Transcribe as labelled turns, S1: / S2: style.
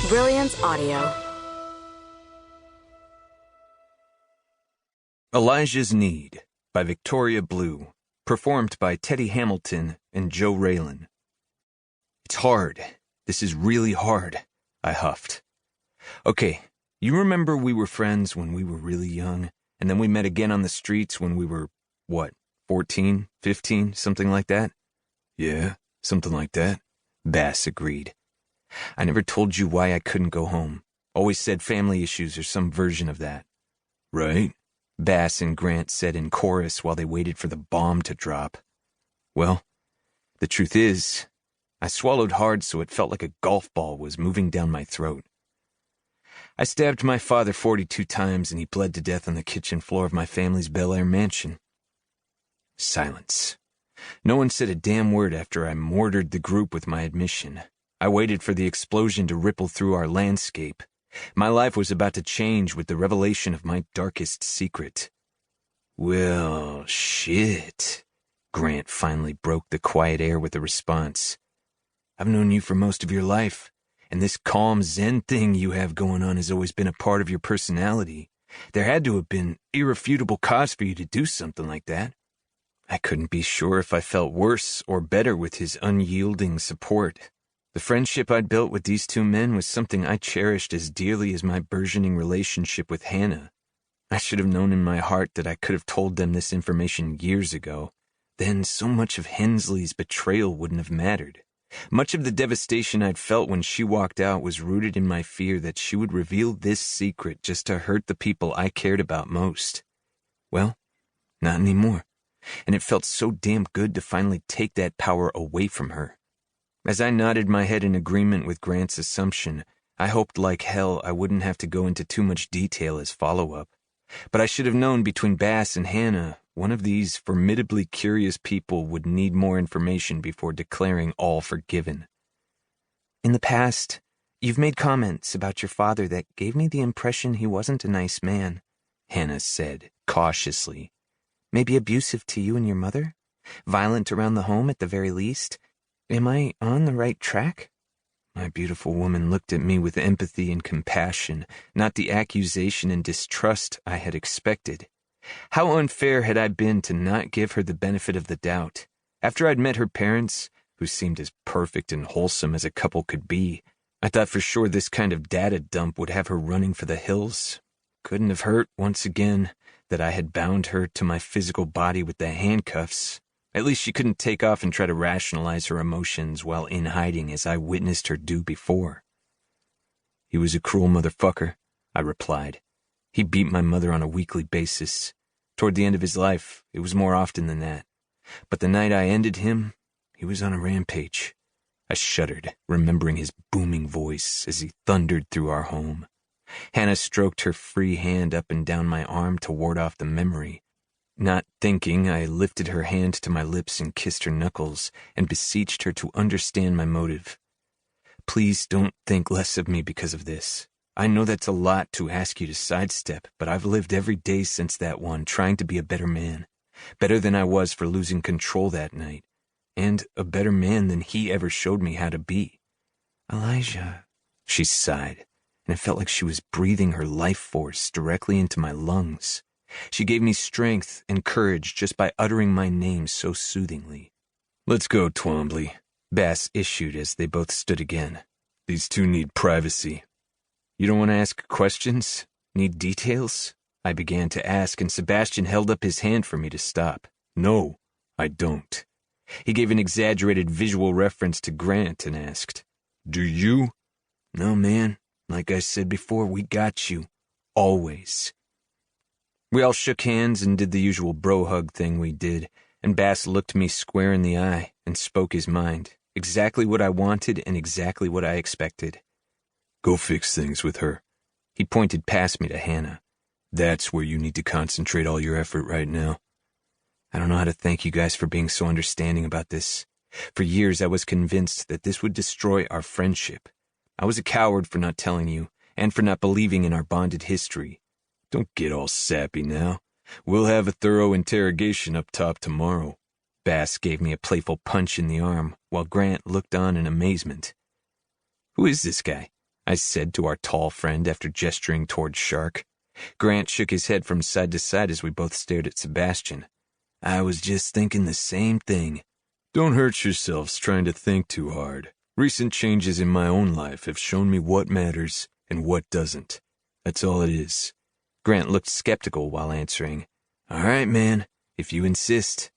S1: Brilliance Audio.
S2: Elijah's Need by Victoria Blue, performed by Teddy Hamilton and Joe Raylan. It's hard. This is really hard, I huffed. Okay, you remember we were friends when we were really young, and then we met again on the streets when we were, 14, 15, something like that? Yeah, something like that, Bass agreed. I never told you why I couldn't go home. Always said family issues or some version of that. Right, Bass and Grant said in chorus while they waited for the bomb to drop. Well, the truth is, I swallowed hard so it felt like a golf ball was moving down my throat. I stabbed my father 42 times and he bled to death on the kitchen floor of my family's Bel Air mansion. Silence. No one said a damn word after I mortared the group with my admission. I waited for the explosion to ripple through our landscape. My life was about to change with the revelation of my darkest secret. Well, shit. Grant finally broke the quiet air with a response. I've known you for most of your life, and this calm zen thing you have going on has always been a part of your personality. There had to have been irrefutable cause for you to do something like that. I couldn't be sure if I felt worse or better with his unyielding support. The friendship I'd built with these two men was something I cherished as dearly as my burgeoning relationship with Hannah. I should have known in my heart that I could have told them this information years ago. Then so much of Hensley's betrayal wouldn't have mattered. Much of the devastation I'd felt when she walked out was rooted in my fear that she would reveal this secret just to hurt the people I cared about most. Well, not anymore. And it felt so damn good to finally take that power away from her. As I nodded my head in agreement with Grant's assumption, I hoped like hell I wouldn't have to go into too much detail as follow-up. But I should have known between Bass and Hannah, one of these formidably curious people would need more information before declaring all forgiven. In the past, you've made comments about your father that gave me the impression he wasn't a nice man, Hannah said, cautiously. Maybe abusive to you and your mother? Violent around the home at the very least? Am I on the right track? My beautiful woman looked at me with empathy and compassion, not the accusation and distrust I had expected. How unfair had I been to not give her the benefit of the doubt? After I'd met her parents, who seemed as perfect and wholesome as a couple could be, I thought for sure this kind of data dump would have her running for the hills. Couldn't have hurt, once again, that I had bound her to my physical body with the handcuffs. At least she couldn't take off and try to rationalize her emotions while in hiding as I witnessed her do before. He was a cruel motherfucker, I replied. He beat my mother on a weekly basis. Toward the end of his life, it was more often than that. But the night I ended him, he was on a rampage. I shuddered, remembering his booming voice as he thundered through our home. Hannah stroked her free hand up and down my arm to ward off the memory. Not thinking, I lifted her hand to my lips and kissed her knuckles and beseeched her to understand my motive. Please don't think less of me because of this. I know that's a lot to ask you to sidestep, but I've lived every day since that one trying to be a better man. Better than I was for losing control that night. And a better man than he ever showed me how to be. Elijah, she sighed, and it felt like she was breathing her life force directly into my lungs. She gave me strength and courage just by uttering my name so soothingly. Let's go, Twombly, Bass issued as they both stood again. These two need privacy. You don't want to ask questions? Need details? I began to ask, and Sebastian held up his hand for me to stop. No, I don't. He gave an exaggerated visual reference to Grant and asked, Do you? No, man. Like I said before, we got you. Always. We all shook hands and did the usual bro hug thing we did, and Bass looked me square in the eye and spoke his mind, exactly what I wanted and exactly what I expected. Go fix things with her. He pointed past me to Hannah. That's where you need to concentrate all your effort right now. I don't know how to thank you guys for being so understanding about this. For years I was convinced that this would destroy our friendship. I was a coward for not telling you, and for not believing in our bonded history. Don't get all sappy now. We'll have a thorough interrogation up top tomorrow. Bass gave me a playful punch in the arm, while Grant looked on in amazement. Who is this guy? I said to our tall friend after gesturing toward Shark. Grant shook his head from side to side as we both stared at Sebastian. I was just thinking the same thing. Don't hurt yourselves trying to think too hard. Recent changes in my own life have shown me what matters and what doesn't. That's all it is. Grant looked skeptical while answering. All right, man, if you insist.